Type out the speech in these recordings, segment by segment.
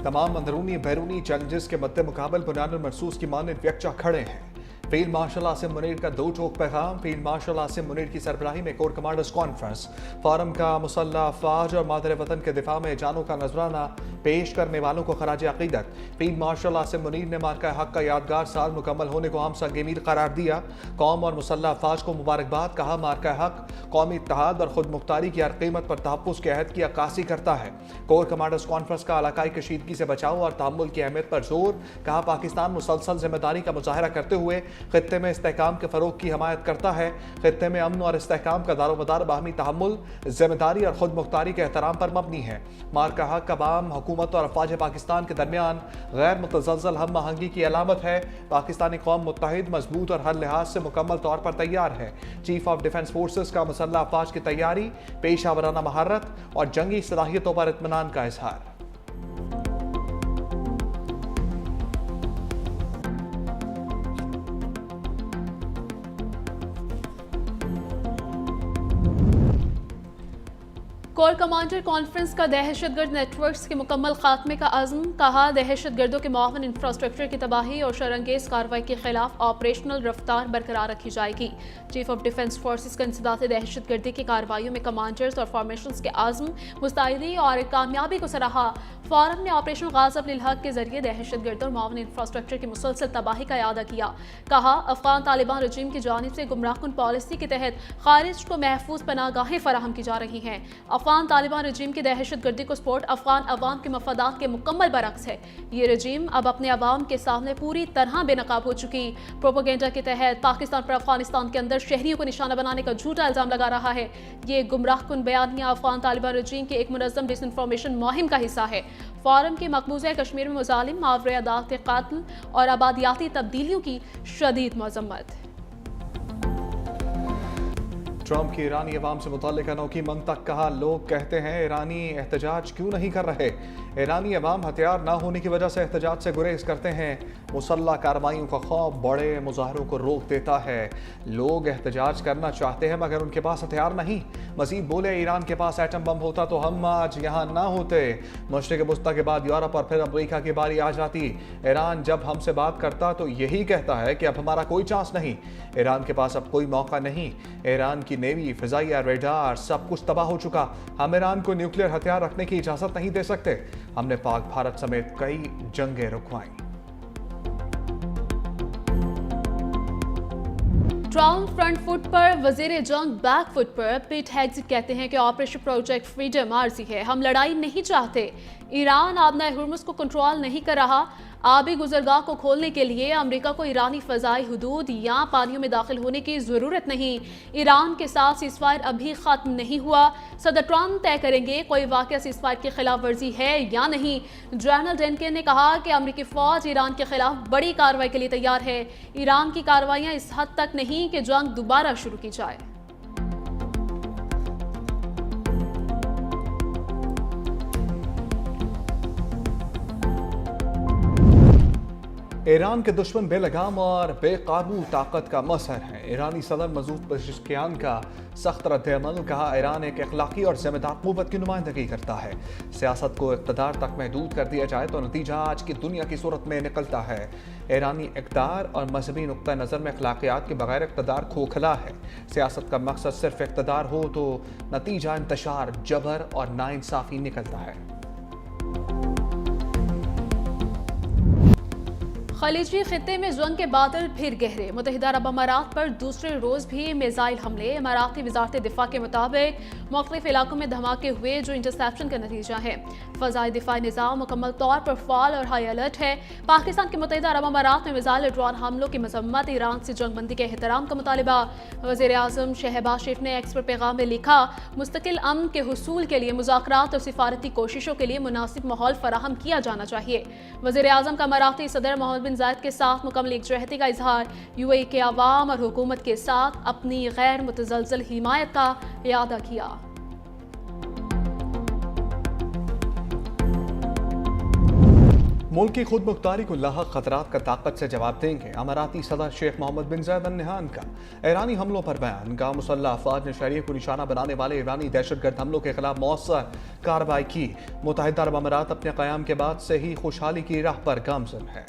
तमाम अंदरूनी बैरूनी चैलेंजेस के मद्दे मुकाबल बुनियाद मरसूस की मानद यकजा खड़े हैं। फील्ड मार्शल आसिम मुनीर का दो टोक पैगाम। फील्ड मार्शल आसिम मुनीर की सरबराही में कोर कमांडर्स कॉन्फ्रेंस। फारम का मुसल्लह अफवाज और मादर वतन के दिफा में जानों का नजराना पेश करने वालों को खराज अकीदत। फील्ड मार्शल आसिम मुनीर ने मार्का हक का यादगार साल मुकम्मल होने को हम संगमीर करार दिया। कौम और मुसल्लह अफवाज को मुबारकबाद। कहा मार्का हक कौमी इत्तेहाद और खुद मुख्तारी की हर कीमत पर तहफ़्फ़ुज़ के अहद की अक्कासी करता है। कोर कमांडर्स कॉन्फ्रेंस का इलाकाई कशीदगी से बचाव और तहम्मुल की अहमियत पर जोर। कहा पाकिस्तान मुसलसल जिम्मेदारी का मुजाहरा करते हुए खित्ते में इस्तेहकाम के फरोग की हमायत करता है। खित्ते में अमन और इस्तेहकाम का दारोमदार बाहमी तहम्मुल, जिम्मेदारी और खुद मुख्तारी के एहतराम पर मबनी है। मार्का हक अवाम, हुकूमत और अफवाज पाकिस्तान के दरमियान गैर मुतज़लज़ल हम आहंगी की अलामत है। पाकिस्तानी कौम मुत्तहिद, मजबूत और हर लिहाज से मुकम्मल तौर पर तैयार है। चीफ ऑफ डिफेंस फोर्सेस का मुसल्लह अफवाज की तैयारी, पेशा वराना महारत और जंगी सलाहियतों पर इत्मीनान का इजहार। कोर कमांडर कॉन्फ्रेंस का दहशतगर्द नेटवर्क्स के मुकम्मल खात्मे का अज़्म। कहा दहशतगर्दों के मुआवन इंफ्रास्ट्रक्चर की तबाही और शरंगेज कार्रवाई के खिलाफ ऑपरेशनल रफ्तार बरकरार रखी जाएगी। चीफ ऑफ डिफेंस फोर्सेस का इंसदाद दहशतगर्दी की कार्रवाइयों में कमांडर्स और फॉर्मेशंस के आज़्म, मुस्तैदी और कामयाबी को सराहा। फोरम ने ऑपरेशन गाज़ब लिल हक के जरिए दहशतगर्दों और मुआवन इंफ्रास्ट्रक्चर की मुसलसल तबाही का यादा किया। कहा अफगान तालिबान रजीम की जानिब से गुमराहकुन पॉलिसी के तहत खारिज को महफूज पनाहगाहें फराहम की जा रही हैं। अफगान तालिबान रजीम की दहशतगर्दी को सपोर्ट अफगान अवाम के मफादात के मुकम्मल बरक्स है। ये रजीम अब अपने अवाम के सामने पूरी तरह बेनकाब हो चुकी। प्रोपेगेंडा के तहत पाकिस्तान पर अफगानिस्तान के अंदर शहरियों को निशाना बनाने का झूठा इल्जाम लगा रहा है। ये गुमराहकुन बयानिया अफगान तालिबान रजीम के एक मुनज़्ज़म डिसइंफॉर्मेशन मुहिम का हिस्सा है। फोरम की मकबूजा कश्मीर में मुजालिम, मावरे अदात कातल और आबादियाती तब्दीलियों की शदीद मजम्मत। ट्रंप की ईरानी अवाम से मुताल्लिक अनोखी मंतक। कहा लोग कहते हैं ईरानी एहतजाज क्यों नहीं कर रहे। ईरानी अवाम हथियार ना होने की वजह से एहतजाज से गुरेज करते हैं। मुसल्लह कार्रवाइयों का खौफ बड़े मुजाहरों को रोक देता है। लोग एहतजाज करना चाहते हैं मगर उनके पास हथियार नहीं। मजीद बोले ईरान के पास एटम बम होता तो हम आज यहाँ ना होते। मशरिक़ वस्ता के बाद यूरोप और फिर अमरीका की बारी आ जाती। ईरान जब हमसे बात करता तो यही कहता है कि अब हमारा कोई चांस नहीं। ईरान के पास अब कोई मौका नहीं। ईरान की नेवी, फिजाइया, रेडार सब कुछ तबाह हो चुका। हम ईरान को न्यूक्लियर हथियार रखने की इजाजत नहीं दे सकते। हमने पाक भारत समेत कई जंगें रुकवाई। ट्रम्प फ्रंट फुट पर, वजीर जंग बैक फुट पर। पीट हेग्सेट कहते हैं कि ऑपरेशन प्रोजेक्ट फ्रीडम आर्जी है, हम लड़ाई नहीं चाहते। ईरान आबना हुर्मुज़ को कंट्रोल नहीं कर रहा। आबी गुजरगाह को खोलने के लिए अमेरिका को ईरानी फ़ज़ाई हुदूद या पानियों में दाखिल होने की ज़रूरत नहीं। ईरान के साथ सीज़फायर अभी ख़त्म नहीं हुआ। सदर ट्रम्प तय करेंगे कोई वाक़या सीज़फायर की खिलाफ वर्जी है या नहीं। जनरल डेनकन ने कहा कि अमेरिकी फ़ौज ईरान के खिलाफ बड़ी कार्रवाई के लिए तैयार है। ईरान की कार्रवाइयाँ इस हद तक नहीं कि जंग दोबारा शुरू की जाए। ईरान के दुश्मन बेलगाम और बेकाबू ताकत का मसहर है। ईरानी सदर मसूद पेज़ेश्कियान का सख्त रद्द-ए-अमल। कहा ईरान एक अखलाकी और ज़िम्मेदार क़ुव्वत की नुमाइंदगी करता है। सियासत को इक़्तिदार तक महदूद कर दिया जाए तो नतीजा आज की दुनिया की सूरत में निकलता है। ईरानी इक़्तिदार और मजहबी नुक्ता नज़र में अखलाकियात के बगैर इक़्तिदार खोखला है। सियासत का मकसद सिर्फ इक़्तिदार हो तो नतीजा इंतशार, जबर और नाइंसाफ़ी निकलता है। खलीजी खित्ते में जंग के बादल फिर गहरे। मुत्तहिदा अरब अमारात पर दूसरे रोज भी मिसाइल हमले। इमाराती वजारत दिफा के मुताबिक मुख्तलिफ इलाकों में धमाके हुए जो इंटरसेप्शन का नतीजा है। फ़ज़ाई दिफाई निज़ाम मुकम्मल तौर पर फ़ाल और हाई अलर्ट है। पाकिस्तान के मुत्तहिदा अरब अमारात में मिसाइल ड्रोन हमलों की मजम्मत, ईरान से जंगबंदी के एहतराम का मुतालिबा। वज़ीर आज़म शहबाज शरीफ ने एक्स पर पैगाम में लिखा मुस्तकिल अमन के हुसूल के लिए मुज़ाकरात और सिफारती कोशिशों के लिए मुनासिब माहौल फराहम किया जाना चाहिए। वज़ीर आज़म का अमाराती सदर मोहम्मद बिन जायद के साथ मुकम्मल एकजुहती का इजहार। यूएई के अवाम और हुकूमत के साथ अपनी गैर मुतज़लज़ल हिमायत का इयादा किया। मुल्क की खुद मुख्तारी को लाहक खतरात का ताकत से जवाब देंगे अमाराती सदर शेख मोहम्मद बिन जायद अल नहयान का ईरानी हमलों पर बयान। का मुसल्लह अफवाज ने शहरियों को निशाना बनाने वाले ईरानी दहशतगर्द हमलों के खिलाफ मौसर कार्रवाई की। मुत्तहिदा अरब अमारात अपने क़याम के बाद से ही खुशहाली की राह पर गामज़न है।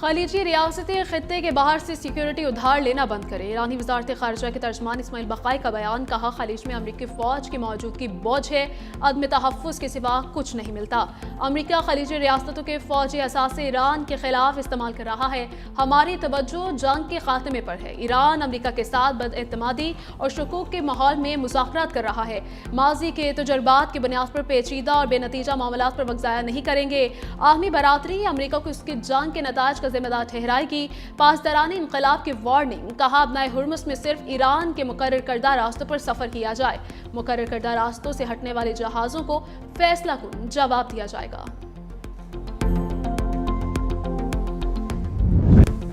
खलीजी रियासतें खित्ते के बाहर से सिक्योरिटी उधार लेना बंद करें। ईरानी वजारत खारजा के तर्जमान इस्माइल बकाई का बयान। कहा, खलीज में अमरीकी फौज की मौजूदगी बोझ है, अदम तहफ़्फ़ुज़ के सिवा कुछ नहीं मिलता। अमरीका खलीजी रियासतों के फौजी असासे ईरान के खिलाफ इस्तेमाल कर रहा है। हमारी तवज्जो जंग के खात्मे पर है। ईरान अमरीका के साथ बदएतमादी और शुकूक के माहौल में मुज़ाकरात कर रहा है। माजी के तजुर्बात की बुनियाद पर पेचीदा और बेनतीजा मामलात पर वक्त ज़ाया नहीं करेंगे। आलमी बरादरी अमरीका को उसकी जंग के नताज का जिम्मेदार ठहराएगी। पासदारानी इनकलाब की वार्निंग। कहा, अपना हुर्मुस में सिर्फ ईरान के मुकर्रर करदा रास्तों पर सफर किया जाए। मुकर्रर करदा रास्तों से हटने वाले जहाजों को फैसला कुन जवाब दिया जाएगा।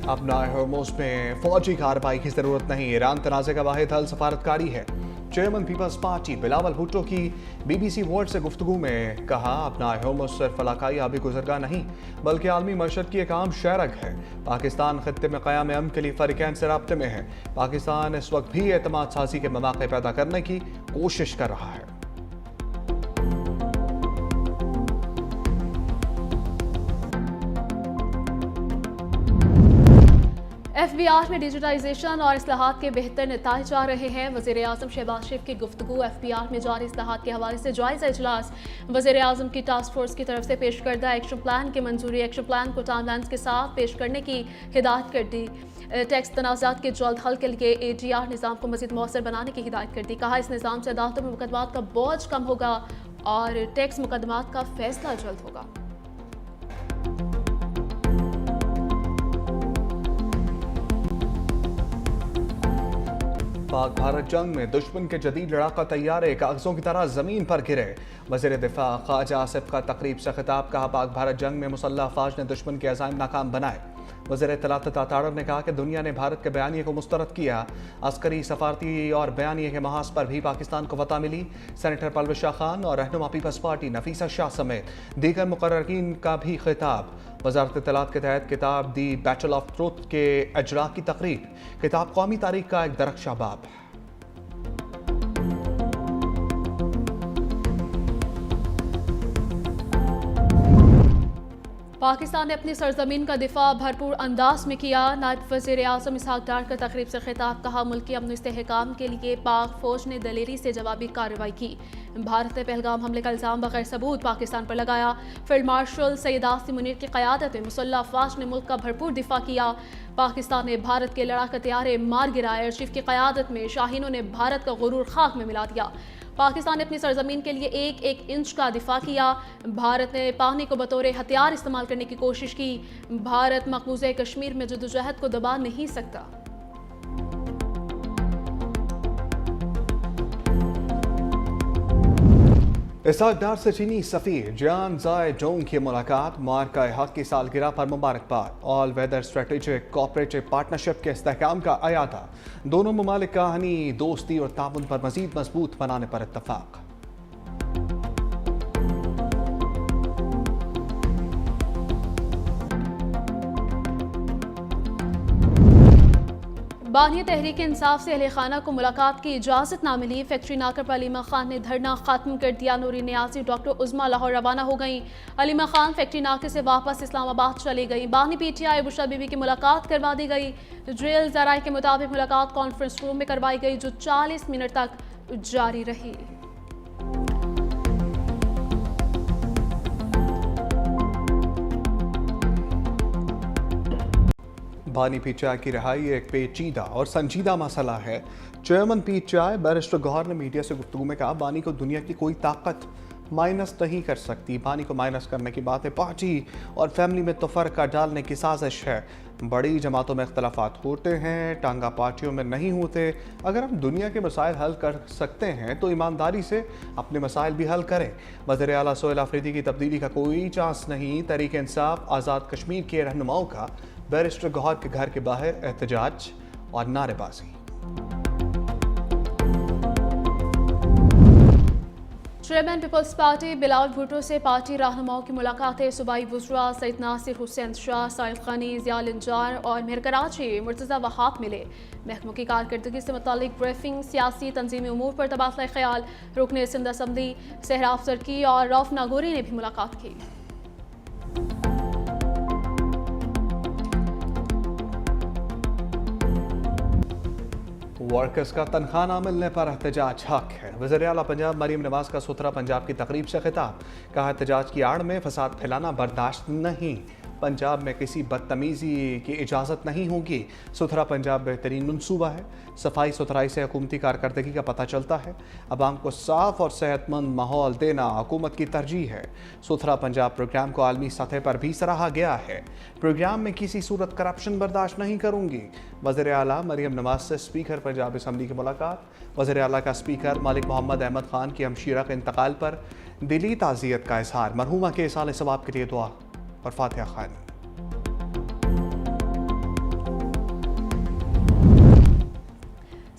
अपना हुर्मुस में फौजी कार्रवाई की जरूरत नहीं। ईरान तनाज़े का वाहिद हल सफारतकारी है। चेयरमैन पीपल्स पार्टी बिलावल भुट्टो की BBC वर्ल्ड से गुफ्तगू में कहा, अपना हुर्मुस सिर्फ इलाकाई आबी गुजरगाह नहीं बल्कि आलमी मशरक़ की एक आम शरक है। पाकिस्तान खत्ते में क़याम अमन के लिए फ़रीक़ैन से राब्ते में है। पाकिस्तान इस वक्त भी एतमाद साज़ी के मौक़े पैदा करने की कोशिश कर रहा है। FBR में डिजिटाइजेशन और इस्लाहात के बेहतर नताइज आ रहे हैं। वज़ीर आज़म शहबाज शरीफ की गुफ्तगू। FBR में जारी इस्लाहात के हवाले से जायज़ा इजलास। वज़ीर आज़म की टास्क फोर्स की तरफ से पेश करदा एक्शन प्लान की मंजूरी। एक्शन प्लान को टाइमलाइंस के साथ पेश करने की हिदायत कर दी। टैक्स तनाज़ात के जल्द हल के लिए ADR निज़ाम को मज़ीद मौसर बनाने की हिदायत कर दी। कहा, इस निज़ाम से अदालतों में मुकदमात का बोझ कम होगा और टैक्स मुकदमात का फैसला जल्द होगा। पाक भारत जंग में दुश्मन के जदीद लड़ाका तैयारे कागजों की तरह जमीन पर गिरे। वज़ीर दिफा ख्वाजा आसिफ का तकरीब से खिताब। कहा, पाक भारत जंग में मुसल्लह अफवाज ने दुश्मन के अज़ाइम नाकाम बनाए। वज़ीर इत्तलात तातारव ने कहा कि दुनिया ने भारत के बयानिए को मुस्तरद किया। अस्करी, सफारती और बयानिए के महाज पर भी पाकिस्तान को फतह मिली। सेनेटर परवेज शाह खान और रहनुमा पीपल्स पार्टी नफीसा शाह समेत दीगर मुकर्ररीन का भी खिताब। वज़ारत इत्तलात के तहत किताब दी बैटल ऑफ ट्रुथ के अजरा की तकरीब। किताब कौमी तारीख का एक दरख्शा बाब है। पाकिस्तान ने अपनी सरजमीन का दिफा भरपूर अंदाज में किया। नायब वज़ीर आज़म इसहाक डार का तकरीब से खिताब। कहा, मुल्क की अमन इस्तेहकाम के लिए पाक फौज ने दलेरी से जवाबी कार्रवाई की। भारत ने पहलगाम हमले का इल्ज़ाम बगैर सबूत पाकिस्तान पर लगाया। फील्ड मार्शल सैयद आसिम मुनीर की क़यादत में मुसल्लह अफवाज ने मुल्क का भरपूर दिफा किया। पाकिस्तान ने भारत के लड़ाका तैयारे मार गिराए। एयर चीफ की क़यादत में शाहीनों ने भारत का गुरूर खाक में मिला दिया। पाकिस्तान ने अपनी सरजमीन के लिए एक एक इंच का दिफा किया। भारत ने पानी को बतौर हथियार इस्तेमाल करने की कोशिश की। भारत मकबूज़े कश्मीर में जद्दोजहद को दबा नहीं सकता। इसहाक डार से चीनी सफ़ीर जियान ज़ाए डोंग की मुलाकात। मार्का हक की सालगिरह पर मुबारकबाद। All weather strategic cooperative partnership के इस्तेहकाम का अयादा। दोनों ममालिक का हनी दोस्ती और ताउन पर मज़ीद मजबूत बनाने पर इत्तफाक। बानी तहरीक इंसाफ से अहले खाना को मुलाकात की इजाज़त ना मिली। फैक्ट्री नाकर पर अलीमा खान ने धरना खत्म कर दिया। नूरी न्यासी डॉक्टर उज़मा लाहौर रवाना हो गई। अलीमा खान फैक्ट्री नाके से वापस इस्लामाबाद चली गई। बानी PTI बुशरा बीबी की मुलाकात करवा दी गई। जेल ज़राए के मुताबिक मुलाकात कॉन्फ्रेंस रूम में करवाई गई जो 40 मिनट तक जारी रही। बानी PTI की रिहाई एक पेचीदा और संजीदा मसला है। चेयरमैन PTI बैरिस्टर गौहर ने मीडिया से गुफ्तगू में कहा, बानी को दुनिया की कोई ताकत माइनस नहीं कर सकती। बानी को माइनस करने की बात है पार्टी और फैमिली में तफरका डालने की साजिश है। बड़ी जमातों में इख्तलाफात होते हैं, टांगा पार्टियों में नहीं होते। अगर हम दुनिया के मसाइल हल कर सकते हैं तो ईमानदारी से अपने मसाइल भी हल करें। वज़ीर आला सोहेल आफरीदी की तब्दीली का कोई चांस नहीं। तहरीक इंसाफ आज़ाद कश्मीर के रहनुमाओं का बैरिस्टर गौहर के घर के बाहर एहतजाज। और नारेबाजी। चेयरमैन पीपल्स पार्टी बिलावल भुट्टो से पार्टी रहनुमाओं की मुलाकातें। सूबाई वुज़रा सैयद नासिर हुसैन शाह, साइद खानी, ज़िया इंजार और मेहर कराची मुर्तज़ा वहाब मिले। महकमों की कारकर्दगी से मुतालिक ब्रीफिंग, सियासी तंजीमी उमूर पर तबादला ख्याल। रुकन सिंध असम्बली सहरा अफसर की और रऊफ नागौरी ने भी मुलाकात की। वर्कर्स का तनख्वाह न मिलने पर एहतजाज हक है। वज़ीर आला पंजाब मरीम नवाज का सुथरा पंजाब की तकरीब से खिताब। कहा, एहतजाज की आड़ में फसाद फैलाना बर्दाश्त नहीं। पंजाब में किसी बदतमीज़ी की इजाज़त नहीं होगी। सुथरा पंजाब बेहतरीन मनसूबा है। सफाई सुथराई से हुकूमती कारकर्दगी का पता चलता है। अवाम को साफ और सेहतमंद माहौल देना हुकूमत की तरजीह है। सुथरा पंजाब प्रोग्राम को आलमी सतह पर भी सराहा गया है। प्रोग्राम में किसी सूरत करप्शन बर्दाश्त नहीं करूंगी। वज़ीर आला मरीम नवाज से स्पीकर पंजाब असम्बली की मुलाकात। वज़ीर आला का स्पीकर मलिक मोहम्मद अहमद खान की हमशीरा के इंतकाल पर दिली ताज़ियत का इजहार। मरहूमा के साल सवाब के लिए दुआ और फातिहा खानी।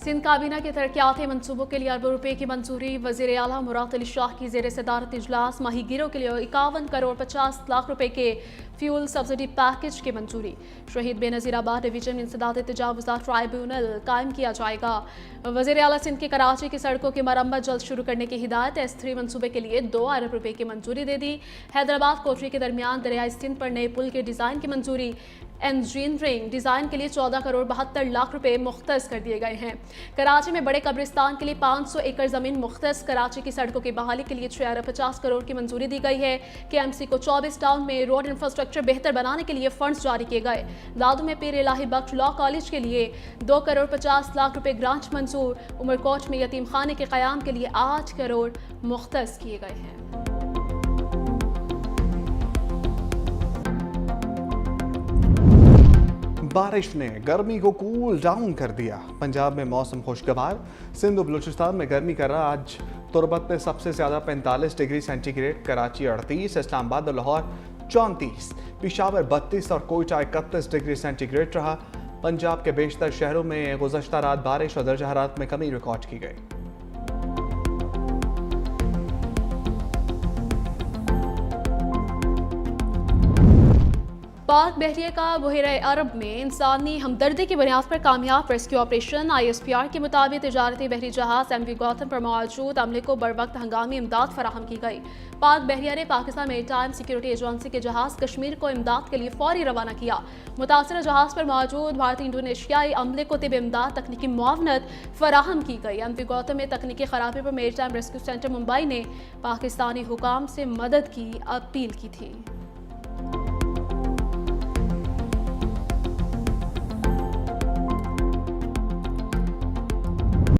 सिंध काबीना के तरक्याती मनसूबों के लिए अरबों रुपए की मंजूरी। वज़ीर आला मुराद अली शाह की ज़ेर सदारत इजलास। माहीगीरों के लिए 51 करोड़ 50 लाख रुपए के फ्यूल सब्सिडी पैकेज की मंजूरी। शहीद बेनज़ीराबाद डिवीजन में इंसदाद तजावुज़ ट्राइब्यूनल कायम किया जाएगा। वज़ीर आला सिंध की कराची की सड़कों की मरम्मत जल्द शुरू करने की हिदायत। S3 मनसूबे के लिए 2 अरब रुपए की मंजूरी दे दी। हैदराबाद कोटरी के दरमियान दरियाई सिंध पर नए पुल के डिज़ाइन की मंजूरी। इंजीनियरिंग डिज़ाइन के लिए 14 करोड़ 72 लाख रुपए मुख्तस कर दिए गए हैं। कराची में बड़े कब्रिस्तान के लिए 500 एकड़ ज़मीन मुख्तस। कराची की सड़कों की बहाली के लिए 6 अरब 50 करोड़ की मंजूरी दी गई है। KMC को 24 टाउन में रोड इंफ्रास्ट्रक्चर बेहतर बनाने के लिए फंड्स जारी किए गए। दादू में पीर इलाही बख्श लॉ कॉलेज के लिए 2 करोड़ 50 लाख रुपए ग्रांट मंजूर। उमरकोट में यतीम खाने के क़याम के लिए 8 करोड़ मुख्तस किए गए हैं। बारिश ने गर्मी को कूल डाउन कर दिया। पंजाब में मौसम खुशगवार। सिंध और बलूचिस्तान में गर्मी का राज। तुरबत में सबसे ज़्यादा 45 डिग्री सेंटीग्रेड, कराची 38, इस्लामाबाद और लाहौर 34, पिशावर 32 और कोयटा 31 डिग्री सेंटीग्रेड रहा। पंजाब के बेशतर शहरों में गुज़श्ता रात बारिश और दर्जा हरारत में कमी रिकॉर्ड की गई। पाक बहरिया का बहरे अरब में इंसानी हमदर्दी की बुनियाद पर कामयाब रेस्क्यू ऑपरेशन। ISPR के मुताबिक तजारती बहरी जहाज MV गौतम पर मौजूद अमले को बर वक्त हंगामी इमदाद फराहम की गई। पाक बहरिया ने पाकिस्तान मेरीटाइम सिक्योरिटी एजेंसी के जहाज कश्मीर को इमदाद के लिए फौरी रवाना किया। मुतासर जहाज पर मौजूद भारतीय इंडोनेशियाई अमले को तिब इमदाद तकनीकी मुआवनत फराहम की गई। MV गौतम में तकनीकी खराबी पर मेरीटाइम रेस्क्यू सेंटर मुंबई ने पाकिस्तानी हुकाम से मदद की अपील की थी।